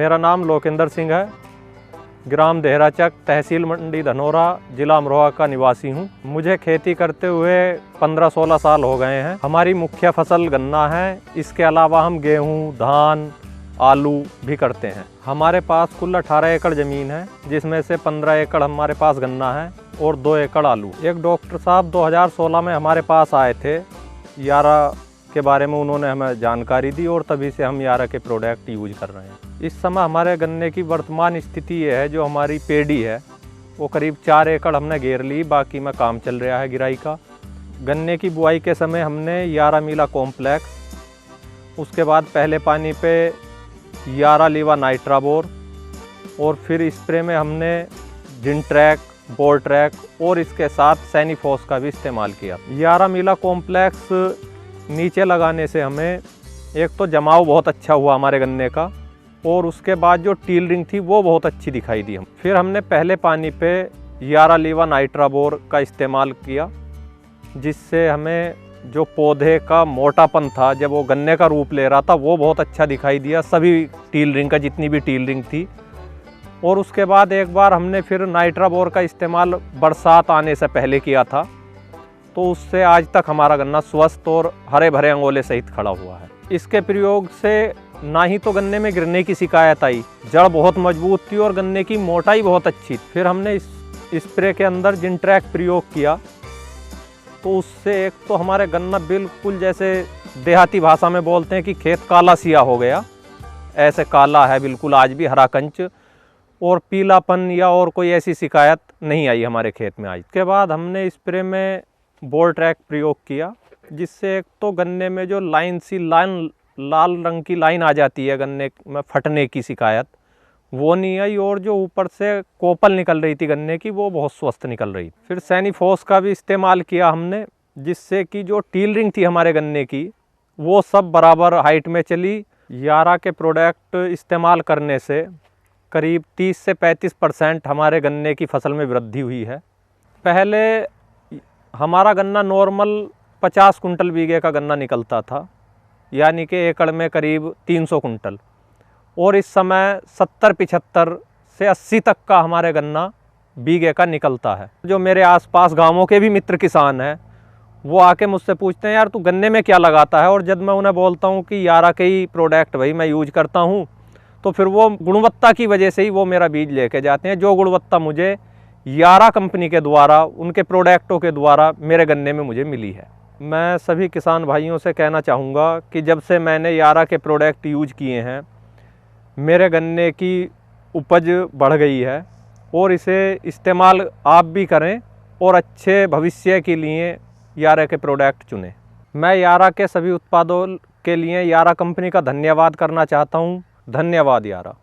मेरा नाम लोकेंद्र सिंह है। ग्राम देहराचक, तहसील मंडी धनौरा, जिला अमरोहा का निवासी हूँ। मुझे खेती करते हुए 15-16 साल हो गए हैं। हमारी मुख्य फसल गन्ना है। इसके अलावा हम गेहूँ, धान, आलू भी करते हैं। हमारे पास कुल 18 एकड़ ज़मीन है, जिसमें से 15 एकड़ हमारे पास गन्ना है और 2 एकड़ आलू। एक डॉक्टर साहब 2016 में हमारे पास आए थे। यारा के बारे में उन्होंने हमें जानकारी दी और तभी से हम यारा के प्रोडक्ट यूज कर रहे हैं। इस समय हमारे गन्ने की वर्तमान स्थिति ये है, जो हमारी पेड़ी है वो करीब 4 एकड़ हमने घेर ली, बाकी में काम चल रहा है गिराई का। गन्ने की बुआई के समय हमने यारा मीला कॉम्प्लेक्स, उसके बाद पहले पानी पे यारा लीवा नाइट्राबोर और फिर स्प्रे में हमने जिनट्रैक, बोरट्रैक और इसके साथ सैनिफॉस का भी इस्तेमाल किया। यारा मीला कॉम्प्लेक्स नीचे लगाने से हमें एक तो जमाव बहुत अच्छा हुआ हमारे गन्ने का, और उसके बाद जो टील रिंग थी वो बहुत अच्छी दिखाई दी हम। फिर हमने पहले पानी पे यारा लीवा नाइट्राबोर का इस्तेमाल किया, जिससे हमें जो पौधे का मोटापन था, जब वो गन्ने का रूप ले रहा था, वो बहुत अच्छा दिखाई दिया सभी टील रिंग का, जितनी भी टील रिंग थी। और उसके बाद एक बार हमने फिर नाइट्राबोर का इस्तेमाल बरसात आने से पहले किया था, तो उससे आज तक हमारा गन्ना स्वस्थ और हरे भरे अंगोले सहित खड़ा हुआ है। इसके प्रयोग से ना ही तो गन्ने में गिरने की शिकायत आई, जड़ बहुत मजबूत थी और गन्ने की मोटाई बहुत अच्छी थी। फिर हमने इस स्प्रे के अंदर जिनट्रैक प्रयोग किया, तो उससे एक तो हमारे गन्ना बिल्कुल, जैसे देहाती भाषा में बोलते हैं कि खेत काला सिया हो गया, ऐसे काला है बिल्कुल आज भी, हरा कंच, और पीलापन या और कोई ऐसी शिकायत नहीं आई हमारे खेत में आज। के बाद हमने स्प्रे में बोरट्रैक प्रयोग किया, जिससे एक तो गन्ने में जो लाल रंग की लाइन आ जाती है गन्ने में फटने की शिकायत, वो नहीं आई, और जो ऊपर से कोपल निकल रही थी गन्ने की, वो बहुत स्वस्थ निकल रही। फिर सैनिफॉस का भी इस्तेमाल किया हमने, जिससे कि जो टील रिंग थी हमारे गन्ने की, वो सब बराबर हाइट में चली। यारा के प्रोडक्ट इस्तेमाल करने से करीब 30 से 35% हमारे गन्ने की फसल में वृद्धि हुई है। पहले हमारा गन्ना नॉर्मल 50 कुंटल बीघे का गन्ना निकलता था, यानी कि एकड़ में करीब 300 कुंटल, और इस समय 70-75 से 80 तक का हमारे गन्ना बीघे का निकलता है। जो मेरे आसपास गांवों के भी मित्र किसान हैं, वो आके मुझसे पूछते हैं, यार तू गन्ने में क्या लगाता है, और जब मैं उन्हें बोलता हूँ कि यारा के ही प्रोडक्ट भाई मैं यूज करता हूँ, तो फिर वो गुणवत्ता की वजह से ही वो मेरा बीज लेके जाते हैं। जो गुणवत्ता मुझे यारा कंपनी के द्वारा, उनके प्रोडक्टों के द्वारा मेरे गन्ने में मुझे मिली है। मैं सभी किसान भाइयों से कहना चाहूँगा कि जब से मैंने यारा के प्रोडक्ट यूज किए हैं, मेरे गन्ने की उपज बढ़ गई है, और इसे इस्तेमाल आप भी करें और अच्छे भविष्य के लिए यारा के प्रोडक्ट चुनें। मैं यारा के सभी उत्पादों के लिए यारा कंपनी का धन्यवाद करना चाहता हूँ। धन्यवाद यारा।